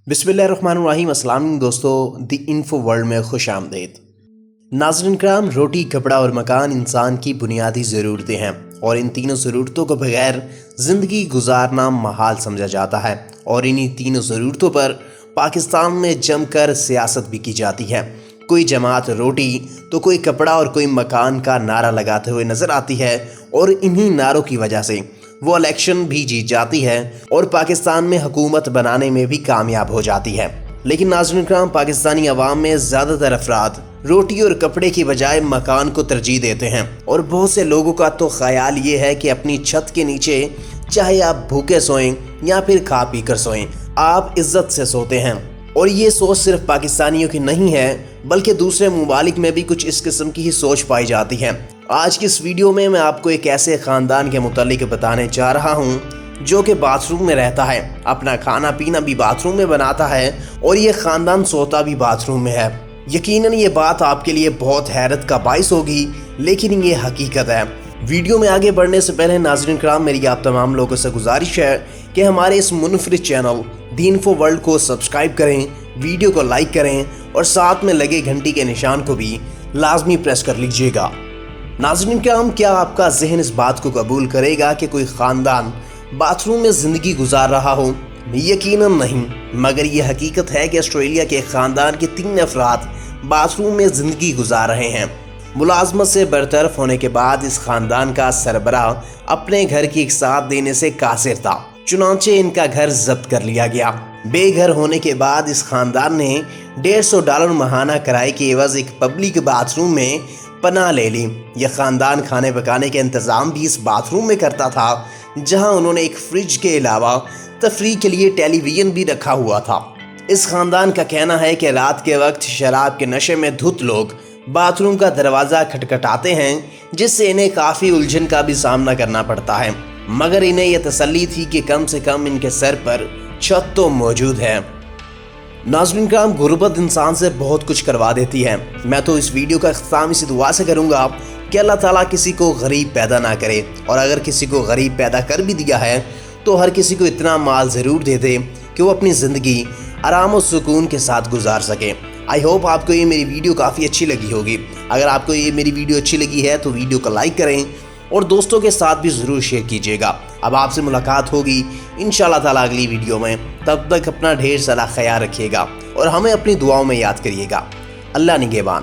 बिस्मिल्लाहिर्रहमानिर्रहीम। अस्सलाम दोस्तों, दी इन्फो वर्ल्ड में खुश आमदीद। नाज़रीन कराम, रोटी, कपड़ा और मकान इंसान की बुनियादी ज़रूरतें हैं और इन तीनों ज़रूरतों को बगैर ज़िंदगी गुजारना महाल समझा जाता है। और इन्हीं तीनों ज़रूरतों पर पाकिस्तान में जमकर सियासत भी की जाती है। कोई जमात रोटी तो कोई कपड़ा और कोई मकान का नारा लगाते हुए नज़र आती है और इन्हीं नारों की वजह से वो इलेक्शन भी जीत जाती है और पाकिस्तान में हुकूमत बनाने में भी कामयाब हो जाती है। लेकिन नाज़रीन कराम, पाकिस्तानी अवाम में ज़्यादातर अफराद रोटी और कपड़े की बजाय मकान को तरजीह देते हैं और बहुत से लोगों का तो ख्याल ये है कि अपनी छत के नीचे चाहे आप भूखे सोएं या फिर खा पी कर सोएं, आप इज्जत से सोते हैं। और ये सोच सिर्फ पाकिस्तानियों की नहीं है बल्कि दूसरे ममालिक में भी कुछ इस किस्म की ही सोच पाई जाती है। आज की इस वीडियो में मैं आपको एक ऐसे ख़ानदान के मुतालिक बताने जा रहा हूँ जो कि बाथरूम में रहता है, अपना खाना पीना भी बाथरूम में बनाता है और ये ख़ानदान सोता भी बाथरूम में है। यकीनन ये बात आपके लिए बहुत हैरत का बाइस होगी, लेकिन ये हकीकत है। वीडियो में आगे बढ़ने से पहले नाज़रीन कराम, मेरी आप तमाम लोगों से गुजारिश है कि हमारे इस मुनफरिद चैनल दी इन्फो वर्ल्ड को सब्सक्राइब करें, वीडियो को लाइक करें और साथ में लगे घंटी के निशान को भी लाजमी प्रेस कर लीजिएगा। नाज़रीन कराम, क्या आपका जहन इस बात को कबूल करेगा कि कोई ख़ानदान बाथरूम में ज़िंदगी गुजार रहा हो? यकीनन नहीं, मगर ये हकीकत है कि ऑस्ट्रेलिया के ख़ानदान के 3 अफराद बाथरूम में ज़िंदगी गुजार रहे हैं। मुलाजमत से बरतरफ होने के बाद इस ख़ानदान का सरबराह अपने घर की एक साथ देने से कासिर था, चुनांचे इनका घर जब्त कर लिया गया। बेघर होने के बाद इस ख़ानदान ने $150 माहाना किराए के एवज एक पब्लिक बाथरूम में पनाह ले ली। यह ख़ानदान खाने पकाने के इंतज़ाम भी इस बाथरूम में करता था, जहां उन्होंने एक फ्रिज के अलावा तफरीह के लिए टेलीविज़न भी रखा हुआ था। इस ख़ानदान का कहना है कि रात के वक्त शराब के नशे में धुत लोग बाथरूम का दरवाज़ा खटखटाते हैं, जिससे इन्हें काफ़ी उलझन का भी सामना करना पड़ता है, मगर इन्हें यह तसल्ली थी कि कम से कम इनके सर पर छत तो मौजूद है। नाज़रीन कराम, गुर्बत इंसान से बहुत कुछ करवा देती है। मैं तो इस वीडियो का इख्तिताम इसी दुआ से करूँगा कि अल्लाह ताला किसी को गरीब पैदा ना करे, और अगर किसी को गरीब पैदा कर भी दिया है तो हर किसी को इतना माल ज़रूर दे दे कि वो अपनी ज़िंदगी आराम और सुकून के साथ गुजार सके। आई होप आपको ये मेरी वीडियो काफ़ी अच्छी लगी होगी। अगर आपको ये मेरी वीडियो अच्छी लगी है तो वीडियो को लाइक करें और दोस्तों के साथ भी ज़रूर शेयर कीजिएगा। अब आपसे मुलाकात होगी इंशाअल्लाह ताला अगली वीडियो में। तब तक अपना ढेर सारा ख्याल रखिएगा और हमें अपनी दुआओं में याद करिएगा। अल्लाह निगहबान।